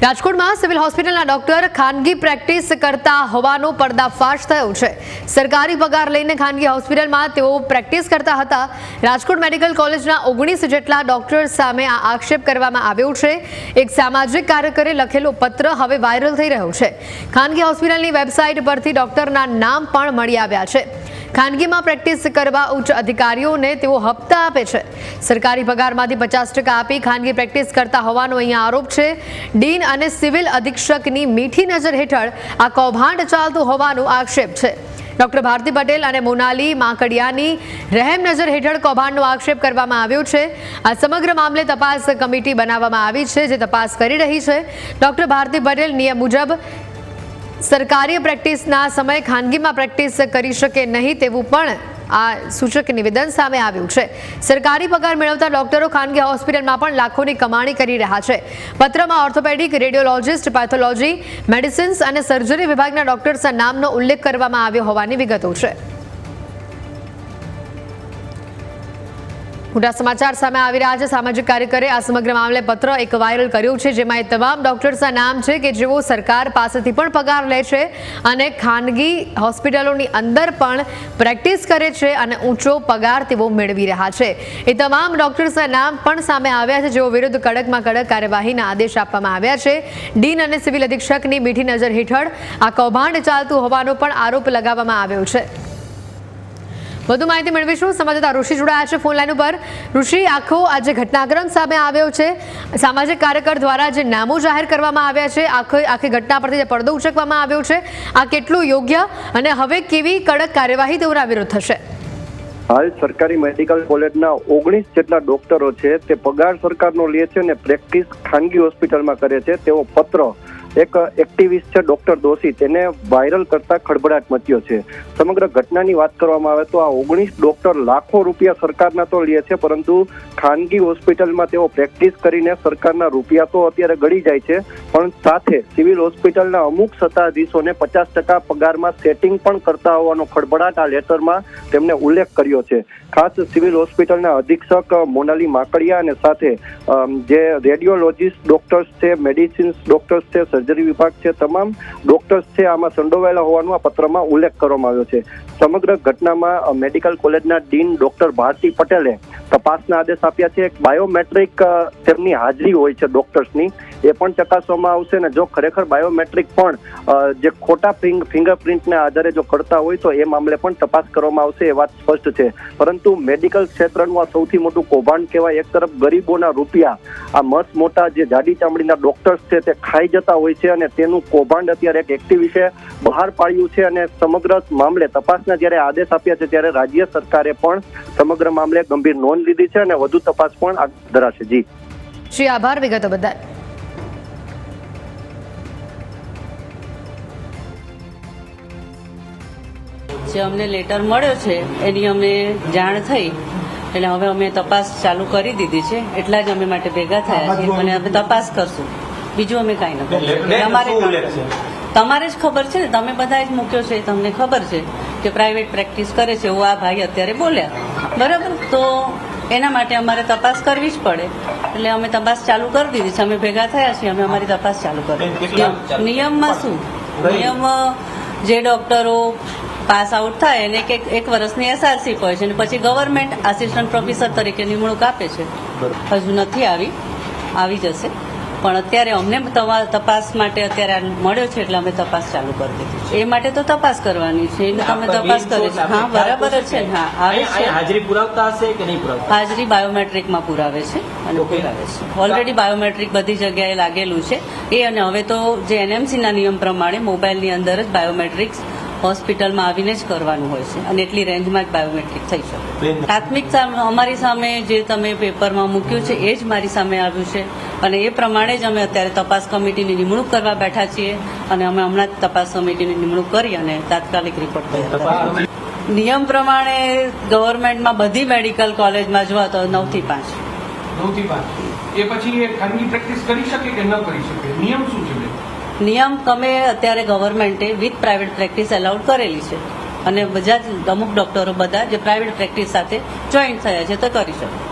રાજકોટમાં સિવિલ હોસ્પિટલના ડોક્ટર ખાનગી પ્રેક્ટિસ કરતા હોવાનો પર્દાફાશ થયો છે। સરકારી પગાર લઈને ખાનગી હોસ્પિટલમાં તેઓ પ્રેક્ટિસ કરતા હતા। રાજકોટ મેડિકલ કોલેજના 19 જેટલા ડોક્ટર સામે આ આક્ષેપ કરવામાં આવ્યો છે। એક સામાજિક કાર્યકરે લખેલો પત્ર હવે વાયરલ થઈ રહ્યો છે। ખાનગી હોસ્પિટલની વેબસાઇટ પરથી ડોક્ટરના નામ પણ મળી આવ્યા છે। ખાનગીમાં પ્રેક્ટિસ કરવા ઉચ્ચ અધિકારીઓને તેઓ હપ્તા આપે છે। સરકારી પગારમાંથી 50% આપી ખાનગી પ્રેક્ટિસ કરતા હોવાનો અહીંયા આરોપ છે। ડીન અને સિવિલ અધિક્ષકની મીઠી નજર હેઠળ આ કૌભાંડ ચાલતું હોવાનો આક્ષેપ છે। ડોક્ટર ભારતી પટેલ અને મોનાલી માકડિયાની રહેમ નજર હેઠળ કૌભાંડનો આક્ષેપ કરવામાં આવ્યો છે। આ સમગ્ર મામલે તપાસ કમિટી બનાવવામાં આવી છે, જે તપાસ કરી રહી છે। ડોક્ટર ભારતી પટેલ નિયમ મુજબ સરકારી પ્રેક્ટિસના સમયે ખાનગીમાં પ્રેક્ટિસ કરી શકે નહીં તેવું પણ આ સૂચક નિવેદન સામે આવ્યું છે। સરકારી પગાર મેળવતા ડોક્ટરો ખાનગી હોસ્પિટલમાં પણ લાખોની કમાણી કરી રહ્યા છે। પત્રમાં ઓર્થોપેડિક, રેડિયોલોજિસ્ટ, પેથોલોજી, મેડિસિન્સ અને સર્જરી વિભાગના ડોક્ટર્સના નામનો ઉલ્લેખ કરવામાં આવ્યો હોવાની વિગતો છે। મોટા સમાચાર સામે આવી રહ્યા છે। સામાજિક કાર્યકરે આ સમગ્ર મામલે પત્ર એક વાયરલ કર્યું છે, જેમાં એ તમામ ડોક્ટર્સના નામ છે કે જેઓ સરકાર પાસેથી પણ પગાર લે છે અને ખાનગી હોસ્પિટલોની અંદર પણ પ્રેક્ટિસ કરે છે અને ઊંચો પગાર તેઓ મેળવી રહ્યા છે। એ તમામ ડોક્ટર્સના નામ પણ સામે આવ્યા છે, જેઓ વિરુદ્ધ કડકમાં કડક કાર્યવાહીના આદેશ આપવામાં આવ્યા છે। ડીન અને સિવિલ અધિક્ષકની મીઠી નજર હેઠળ આ કૌભાંડ ચાલતું હોવાનો પણ આરોપ લગાવવામાં આવ્યો છે। વધુ માહિતી મેળવીશું। સંવાદદાતા ઋષિ જોડાયા છે ફોન લાઈન ઉપર। ઋષિ, આખો આજે ઘટનાક્રમ સામે આવ્યો છે। સામાજિક કાર્યકર દ્વારા જે નામો જાહેર કરવામાં આવ્યા છે, આખી ઘટના પરથી જે પડદો ઉચકવામાં આવ્યો છે, આ કેટલું યોગ્ય અને હવે કેવી કડક કાર્યવાહી તેઓના વિરુદ્ધ થશે? હાલ સરકારી મેડિકલ કોલેજના 19 જેટલા ડોક્ટરો છે તે પગાર સરકારનો લે છે અને પ્રેક્ટિસ ખાનગી હોસ્પિટલમાં કરે છે તેવો પત્ર એક એક્ટિવિસ્ટ છે ડોક્ટર દોશી તેને વાયરલ કરતા ખળભળાટ મચ્યો છે। સમગ્ર ઘટનાની વાત કરવામાં આવે તો આ 19 ડોક્ટર લાખો રૂપિયા સરકારના તો લે છે, પરંતુ ખાનગી હોસ્પિટલમાં તેઓ પ્રેક્ટિસ કરીને સરકારના રૂપિયા તો અત્યારે ગળી જાય છે, પણ સાથે સિવિલ હોસ્પિટલના અમુક સત્તાધીશોને 50% પગારમાં સેટિંગ પણ કરતા હોવાનો ખળભળાટ આ લેટરમાં તેમણે ઉલ્લેખ કર્યો છે। ખાસ સિવિલ હોસ્પિટલના અધિક્ષક મોનાલી માકડિયા અને સાથે જે રેડિયોલોજીસ્ટ ડોક્ટર્સ છે, મેડિસિન્સ ડોક્ટર્સ છે, સર્જરી વિભાગ છે, તમામ ડોક્ટર્સ છે આમાં સંડોવાયેલા હોવાનો આ પત્રમાં ઉલ્લેખ કરવામાં આવ્યો છે। સમગ્ર ઘટનામાં મેડિકલ કોલેજના ડીન ડોક્ટર ભારતી પટેલે તપાસના આદેશ આપ્યા છે। એક બાયોમેટ્રિક તેમની હાજરી હોય છે ડોક્ટર્સની, એ પણ ચકાસવામાં આવશે અને જો ખરેખર બાયોમેટ્રિક પણ જે ખોટા ફિંગરપ્રિન્ટના આધારે જો કરતા હોય તો એ મામલે પણ તપાસ કરવામાં આવશે, એ વાત સ્પષ્ટ છે। પરંતુ મેડિકલ ક્ષેત્રનું આ સૌથી મોટું કૌભાંડ કહેવાય। એક તરફ ગરીબોના રૂપિયા આ મસ્ત મોટા જે જાડી ચામડીના ડોક્ટર્સ છે તે ખાઈ જતા હોય છે અને તેનું કૌભાંડ અત્યારે એક એક્ટિવિસ્ટે બહાર પાડ્યું છે અને સમગ્ર મામલે તપાસના જ્યારે આદેશ આપ્યા છે ત્યારે રાજ્ય સરકારે પણ સમગ્ર મામલે ગંભીર નોંધ લીધી છે અને વધુ તપાસ પણ આગળ ધરાશે। જી આભાર વિગતો બદલ। જે અમને લેટર મળ્યો છે એની અમને જાણ થઈ એટલે હવે અમે તપાસ ચાલુ કરી દીધી છે। એટલા જ અમે માટે ભેગા થયા છીએ અને અમે તપાસ કરશું, બીજું અમે કાંઈ ન કરીશું। તમારે જ ખબર છે ને, તમે બધા જ મૂક્યો છે, તમને ખબર છે કે પ્રાઇવેટ પ્રેક્ટિસ કરે છે એવું આ ભાઈ અત્યારે બોલ્યા, બરાબર? તો એના માટે અમારે તપાસ કરવી જ પડે, એટલે અમે તપાસ ચાલુ કરી દીધી છે। અમે ભેગા થયા છીએ, અમે અમારી તપાસ ચાલુ કરી। નિયમમાં શું, નિયમ જે ડોક્ટરો પાસ આઉટ થાય એને એક વર્ષની એસઆરસી હોય છે અને પછી ગવર્મેન્ટ આસિસ્ટન્ટ પ્રોફેસર તરીકે નિમણૂક આપે છે। હજુ નથી આવી જશે, પણ અત્યારે અમને તપાસ માટે અત્યારે મળ્યો છે એટલે અમે તપાસ ચાલુ કરી દીધી। એ માટે તો તપાસ કરવાની છે, એને તમે તપાસ કરી છે। હા, બરાબર જ છે। હા, આવે છે। હાજરી પુરાવતા હશે કે નહીં પુરાવતા? હાજરી બાયોમેટ્રિકમાં પુરાવે છે અને પુરાવે છે। ઓલરેડી બાયોમેટ્રિક બધી જગ્યાએ લાગેલું છે એ, અને હવે તો જે એનએમસીના નિયમ પ્રમાણે મોબાઈલની અંદર જ બાયોમેટ્રિક્સ હોસ્પિટલમાં આવીને જ કરવાનું હોય છે અને એટલી રેન્જમાં જ બાયોમેટ્રિક થઈ શકે। પ્રાથમિક અમારી સામે જે તમે પેપરમાં મૂક્યું છે એ જ મારી સામે આવ્યું છે અને એ પ્રમાણે જ અમે અત્યારે તપાસ કમિટીની નિમણૂક કરવા બેઠા છીએ અને અમે હમણાં જ તપાસ કમિટીની નિમણૂક કરી અને તાત્કાલિક રિપોર્ટ કર્યો। નિયમ પ્રમાણે ગવર્મેન્ટમાં બધી મેડિકલ કોલેજમાં જોવા તો 9 થી 5। 9 થી 5 એ પછી એ ખાનગી પ્રેક્ટિસ કરી શકે કે ન કરી શકે? નિયમ શું છે? નિયમ તમે અત્યારે ગવર્મેન્ટે વિથ પ્રાઇવેટ પ્રેક્ટિસ એલાઉડ કરેલી છે અને બધા અમુક ડોક્ટરો બધા જે પ્રાઇવેટ પ્રેક્ટિસ સાથે જોઈન્ટ થયા છે તો કરી શકે।